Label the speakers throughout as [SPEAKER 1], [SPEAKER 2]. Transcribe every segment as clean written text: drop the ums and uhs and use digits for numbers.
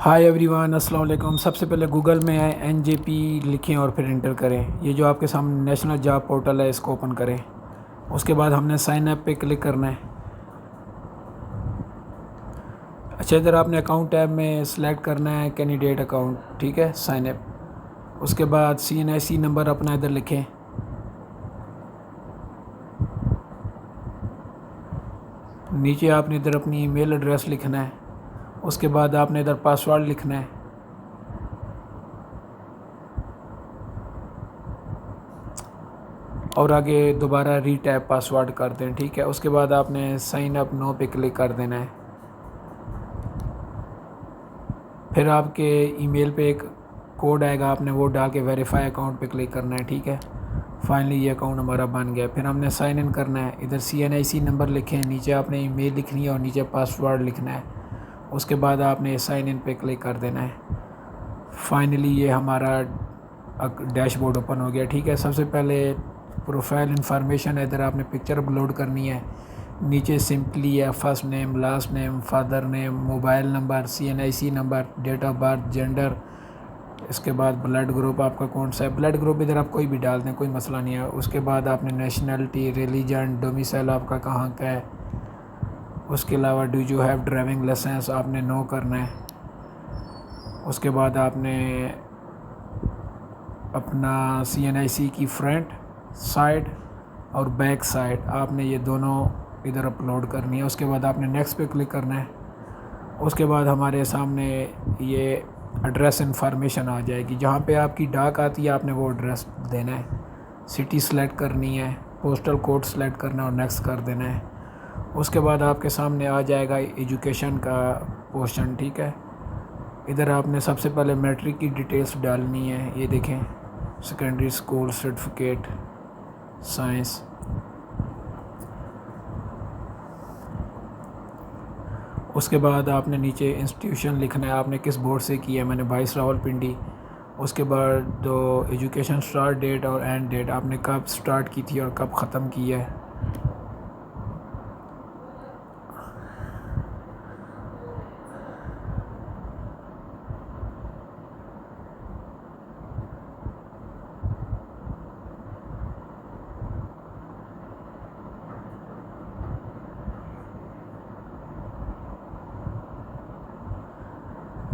[SPEAKER 1] High every one, السلام علیکم۔ سب سے پہلے گوگل میں NJP لکھیں اور پھر انٹر کریں۔ یہ جو آپ کے سامنے نیشنل جاب پورٹل ہے، اس کو اوپن کریں۔ اس کے بعد ہم نے سائن اپ پہ کلک کرنا ہے۔ اچھا، ادھر آپ نے اکاؤنٹ ٹیب میں سلیکٹ کرنا ہے کینڈیڈیٹ اکاؤنٹ، ٹھیک ہے، سائن اپ۔ اس کے بعد CNIC نمبر اپنا ادھر لکھیں۔ نیچے آپ نے ادھر اپنی ای میل ایڈریس لکھنا ہے۔ اس کے بعد آپ نے ادھر پاسورڈ لکھنا ہے۔ اور آگے دوبارہ ری ٹائپ پاسورڈ کر دیں، ٹھیک ہے۔ اس کے بعد آپ نے سائن اپ نو پہ کلک کر دینا ہے۔ پھر آپ کے ای میل پہ ایک کوڈ آئے گا، آپ نے وہ ڈال کے ویریفائی اکاؤنٹ پہ کلک کرنا ہے، ٹھیک ہے۔ فائنلی یہ اکاؤنٹ ہمارا بن گیا۔ پھر ہم نے سائن ان کرنا ہے۔ ادھر CNIC نمبر لکھیں، نیچے آپ نے ای میل لکھنی ہے اور نیچے پاسورڈ لکھنا ہے۔ اس کے بعد آپ نے سائن ان پہ کلک کر دینا ہے۔ فائنلی یہ ہمارا ڈیش بورڈ اوپن ہو گیا، ٹھیک ہے۔ سب سے پہلے پروفائل انفارمیشن ہے، ادھر آپ نے پکچر اپلوڈ کرنی ہے۔ نیچے سمپلی ہے، first name, last name, father name, mobile number, CNIC number, date of birth, gender. اس کے بعد بلڈ گروپ آپ کا کون سا ہے، بلڈ گروپ ادھر آپ کوئی بھی ڈال دیں، کوئی مسئلہ نہیں ہے۔ اس کے بعد آپ نے نیشنلٹی، ریلیجن، ڈومیسائل آپ کا کہاں کا ہے۔ اس کے علاوہ do you have driving licence آپ نے نو کرنا ہے۔ اس کے بعد آپ نے اپنا CNIC کی فرنٹ سائڈ اور بیک سائڈ آپ نے یہ دونوں ادھر اپلوڈ کرنی ہے۔ اس کے بعد آپ نے نیکسٹ پہ کلک کرنا ہے۔ اس کے بعد ہمارے سامنے یہ ایڈریس انفارمیشن آ جائے گی، جہاں پہ آپ کی ڈاک آتی ہے آپ نے وہ ایڈریس دینا ہے۔ سٹی سلیکٹ کرنی ہے، پوسٹل کوڈ سلیکٹ کرنا ہے اور نیکسٹ کر دینا ہے۔ اس کے بعد آپ کے سامنے آ جائے گا ایجوکیشن کا پورشن، ٹھیک ہے۔ ادھر آپ نے سب سے پہلے میٹرک کی ڈیٹیلز ڈالنی ہے، یہ دیکھیں، سیکنڈری اسکول سرٹیفکیٹ سائنس۔ اس کے بعد آپ نے نیچے انسٹیٹیوشن لکھنا ہے، آپ نے کس بورڈ سے کیا ہے، میں نے 22 راولپنڈی۔ اس کے بعد ایجوکیشن سٹارٹ ڈیٹ اور اینڈ ڈیٹ، آپ نے کب سٹارٹ کی تھی اور کب ختم کی ہے۔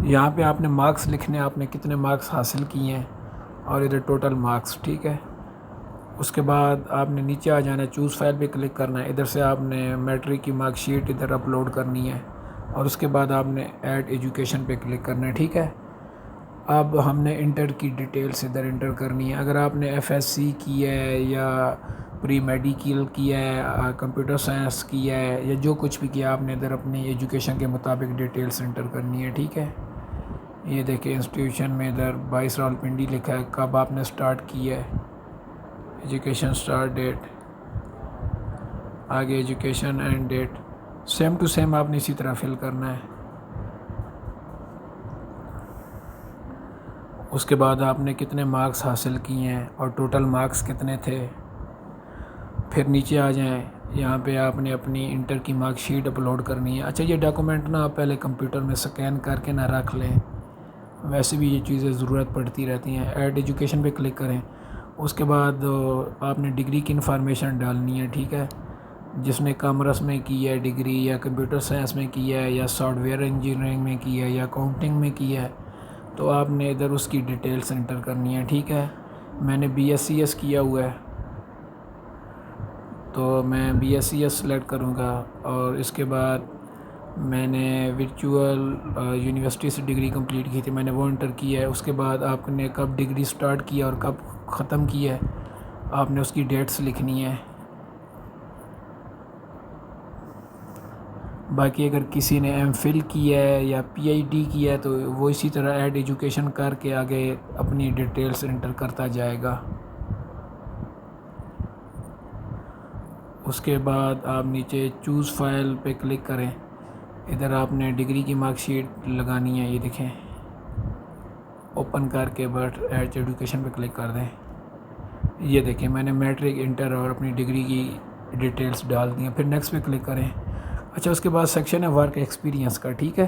[SPEAKER 1] یہاں پہ آپ نے مارکس لکھنے ہیں، آپ نے کتنے مارکس حاصل کیے ہیں اور ادھر ٹوٹل مارکس، ٹھیک ہے۔ اس کے بعد آپ نے نیچے آ جانا ہے، چوز فائل پہ کلک کرنا ہے۔ ادھر سے آپ نے میٹرک کی مارک شیٹ ادھر اپلوڈ کرنی ہے اور اس کے بعد آپ نے ایڈ ایجوکیشن پہ کلک کرنا ہے، ٹھیک ہے۔ اب ہم نے انٹر کی ڈیٹیلز ادھر انٹر کرنی ہے۔ اگر آپ نے FSC کی ہے یا پری میڈیکل کیا ہے، کمپیوٹر سائنس کیا ہے یا جو کچھ بھی کیا، آپ نے ادھر اپنی ایجوکیشن کے مطابق ڈیٹیلز انٹر کرنی ہے، ٹھیک ہے۔ یہ دیکھیں انسٹیٹیوشن میں ادھر 22 راولپنڈی لکھا ہے، کب آپ نے سٹارٹ کی ہے، ایجوکیشن سٹارٹ ڈیٹ، آگے education end date, same to same آپ نے اسی طرح فل کرنا ہے۔ اس کے بعد آپ نے کتنے مارکس حاصل کیے ہیں اور ٹوٹل مارکس کتنے تھے۔ پھر نیچے آ جائیں، یہاں پہ آپ نے اپنی انٹر کی مارک شیٹ اپلوڈ کرنی ہے۔ اچھا، یہ ڈاکومنٹ نا آپ پہلے کمپیوٹر میں سکین کر کے نہ رکھ لیں، ویسے بھی یہ چیزیں ضرورت پڑتی رہتی ہیں۔ ایڈ ایجوکیشن پہ کلک کریں۔ اس کے بعد آپ نے ڈگری کی انفارمیشن ڈالنی ہے، ٹھیک ہے۔ جس نے کامرس میں کی ہے ڈگری، یا کمپیوٹر سائنس میں کی ہے، یا سافٹ ویئر انجینئرنگ میں کی ہے، یا اکاؤنٹنگ میں کی ہے، تو آپ نے ادھر اس کی ڈیٹیلز انٹر کرنی ہے، ٹھیک ہے۔ میں نے BScs کیا ہوا ہے تو میں BScs سلیکٹ کروں گا، اور اس کے بعد میں نے ورچوئل یونیورسٹی سے ڈگری کمپلیٹ کی تھی، میں نے وہ انٹر کی ہے۔ اس کے بعد آپ نے کب ڈگری سٹارٹ کی اور کب ختم کی ہے، آپ نے اس کی ڈیٹس لکھنی ہے۔ باقی اگر کسی نے MPhil کی ہے یا PhD کی ہے تو وہ اسی طرح ایڈ ایجوکیشن کر کے آگے اپنی ڈیٹیلز انٹر کرتا جائے گا۔ اس کے بعد آپ نیچے چوز فائل پہ کلک کریں، ادھر آپ نے ڈگری کی مارک شیٹ لگانی ہے، یہ دیکھیں، اوپن کر کے بٹ ایڈ ایجوکیشن پہ کلک کر دیں۔ یہ دیکھیں میں نے میٹرک، انٹر اور اپنی ڈگری کی ڈیٹیلز ڈال دی ہیں۔ پھر نیکسٹ پہ کلک کریں۔ اچھا، اس کے بعد سیکشن ہے ورک ایکسپیرینس کا، ٹھیک ہے۔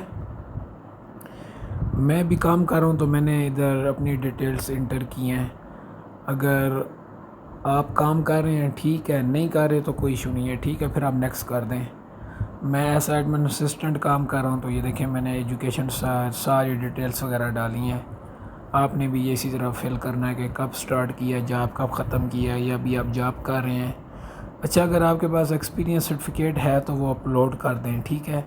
[SPEAKER 1] میں بھی کام کر رہا ہوں تو میں نے ادھر اپنی ڈیٹیلز انٹر کی ہیں. اگر آپ کام کر رہے ہیں ٹھیک ہے، نہیں کر رہے تو کوئی ایشو نہیں ہے، ٹھیک ہے، پھر آپ نیکسٹ کر دیں. میں ایز ایڈمن اسسٹنٹ کام کر رہا ہوں تو یہ دیکھیں میں نے ایجوکیشن ساری ڈیٹیلز وغیرہ ڈالی ہیں. آپ نے بھی یہ اسی طرح فل کرنا ہے کہ کب سٹارٹ کیا، جاب کب ختم کیا، یا ابھی آپ جاب کر رہے ہیں. اچھا، اگر آپ کے پاس ایکسپیرینس سرٹیفکیٹ ہے تو وہ اپلوڈ کر دیں، ٹھیک ہے.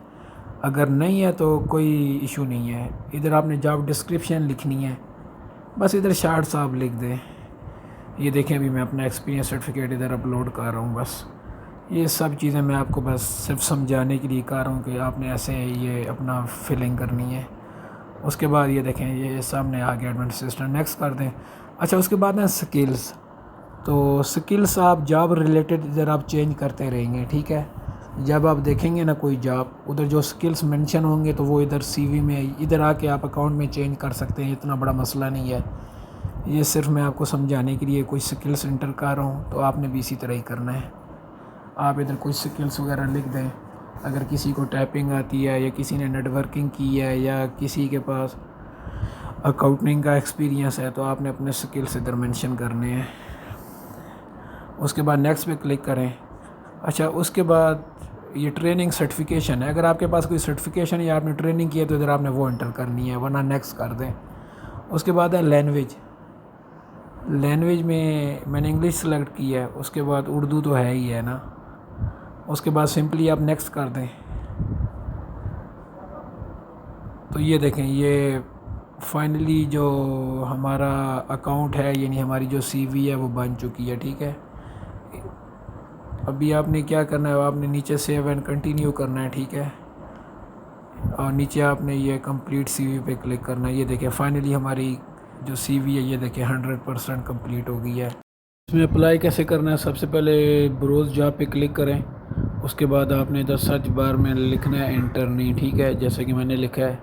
[SPEAKER 1] اگر نہیں ہے تو کوئی ایشو نہیں ہے. ادھر آپ نے جاب ڈسکرپشن لکھنی ہے، بس ادھر شارٹ صاحب لکھ دیں. یہ دیکھیں ابھی میں اپنا ایکسپیرینس سرٹیفکیٹ ادھر اپلوڈ کر رہا ہوں. بس یہ سب چیزیں میں آپ کو بس صرف سمجھانے کے لیے کر رہا ہوں کہ آپ نے ایسے یہ اپنا فلنگ کرنی ہے. اس کے بعد یہ دیکھیں یہ سامنے آ گیا ایڈمن اسسٹنٹ، نیکسٹ کر دیں. اچھا، اس کے بعد ہیں سکلز. تو سکلز آپ جاب ریلیٹڈ ادھر آپ چینج کرتے رہیں گے، ٹھیک ہے. جب آپ دیکھیں گے نا کوئی جاب، ادھر جو سکلز مینشن ہوں گے تو وہ ادھر سی وی میں ادھر آ کے آپ اکاؤنٹ میں چینج کر سکتے ہیں. اتنا بڑا مسئلہ نہیں ہے. یہ صرف میں آپ کو سمجھانے کے لیے کوئی سکلز انٹر کر رہا ہوں تو آپ نے بھی اسی طرح ہی کرنا ہے. آپ ادھر کوئی سکلز وغیرہ لکھ دیں. اگر کسی کو ٹائپنگ آتی ہے، یا کسی نے نیٹ ورکنگ کی ہے، یا کسی کے پاس اکاؤنٹنگ کا ایکسپیرینس ہے تو آپ نے اپنے سکلز ادھر مینشن کرنے ہیں. اس کے بعد نیکسٹ پہ کلک کریں. اچھا، اس کے بعد یہ ٹریننگ سرٹیفکیشن ہے. اگر آپ کے پاس کوئی سرٹیفکیشن یا آپ نے ٹریننگ کی ہے تو ادھر آپ نے وہ انٹر کرنی ہے، ورنہ نیکسٹ کر دیں. اس کے بعد ہے لینگویج. لینگویج میں نے انگلش سلیکٹ کی ہے. اس کے بعد اردو تو ہے ہی ہے نا. اس کے بعد سمپلی آپ نیکسٹ کر دیں. تو یہ دیکھیں یہ فائنلی جو ہمارا اکاؤنٹ ہے، یعنی ہماری جو سی وی ہے وہ بن چکی ہے، ٹھیک ہے. ابھی آپ نے کیا کرنا ہے، آپ نے نیچے سیو اینڈ کنٹینیو کرنا ہے، ٹھیک ہے. اور نیچے آپ نے یہ کمپلیٹ سی وی پہ کلک کرنا ہے. یہ دیکھیں فائنلی ہماری جو سی وی ہے یہ دیکھیں 100% کمپلیٹ ہو گئی ہے. اس میں اپلائی کیسے کرنا ہے، سب سے پہلے بروز جاب پہ کلک کریں. اس کے بعد آپ نے ادھر سرچ بار میں لکھنا ہے انٹرنی، ٹھیک ہے، جیسے کہ میں نے لکھا ہے.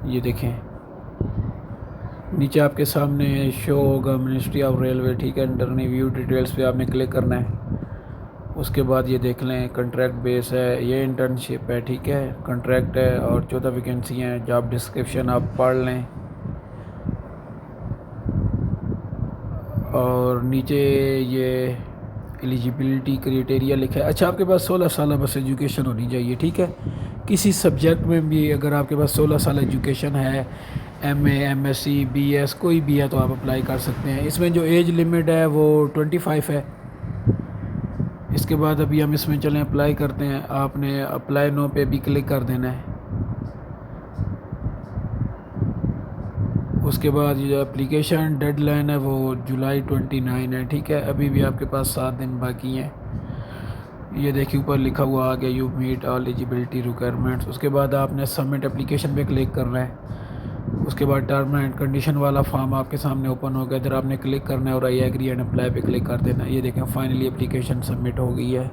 [SPEAKER 1] یہ دیکھیں نیچے آپ کے سامنے شو ہوگا منسٹری آف ریلوے، ٹھیک ہے. انٹرنی ویو ڈیٹیلز پہ آپ نے کلک کرنا ہے. اس کے بعد یہ دیکھ لیں کنٹریکٹ بیس ہے، یہ انٹرنشپ ہے، ٹھیک ہے، کنٹریکٹ ہے اور 14 ویکینسی ہیں. جاب ڈسکرپشن آپ پڑھ لیں. اور نیچے یہ ایلیجیبلٹی کریٹیریا لکھا ہے. اچھا، آپ کے پاس 16 سالہ بس ایجوکیشن ہونی چاہیے، ٹھیک ہے. کسی سبجیکٹ میں بھی اگر آپ کے پاس 16 سال ایجوکیشن ہے، M A, M S C, B S کوئی بھی ہے تو آپ اپلائی کر سکتے ہیں. اس میں جو ایج لمٹ ہے وہ 25 ہے. اس کے بعد ابھی ہم اس میں چلیں اپلائی کرتے ہیں. آپ نے اپلائی نو پہ بھی کلک کر دینا ہے. اس کے بعد یہ اپلیکیشن ڈیڈ لائن ہے وہ جولائی 29 ہے، ٹھیک ہے. ابھی بھی آپ کے پاس 7 دن باقی ہیں. یہ دیکھیے اوپر لکھا ہوا آ گیا you meet all eligibility requirements. اس کے بعد آپ نے سبمٹ اپلیکیشن پہ کلک کرنا ہے. اس کے بعد ٹرم اینڈ کنڈیشن والا فارم آپ کے سامنے اوپن ہوگا. ادھر آپ نے کلک کرنا ہے اور آئی ایگری اینڈ اپلائی پہ کلک کر دینا ہے. یہ دیکھیں فائنلی اپلیکیشن سبمٹ ہو گئی ہے.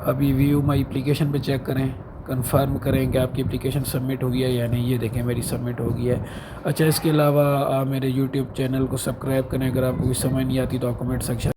[SPEAKER 1] ابھی ویو مائی اپلیکیشن پہ چیک کریں، کنفرم کریں کہ آپ کی اپلیکیشن سبمٹ ہو گیا ہے یا نہیں. یہ دیکھیں میری سبمٹ ہو گئی ہے. اچھا، اس کے علاوہ آپ میرے یوٹیوب چینل کو سبسکرائب کریں. اگر آپ کو کوئی سمجھ نہیں آتی تو آپ کمنٹ سیکشن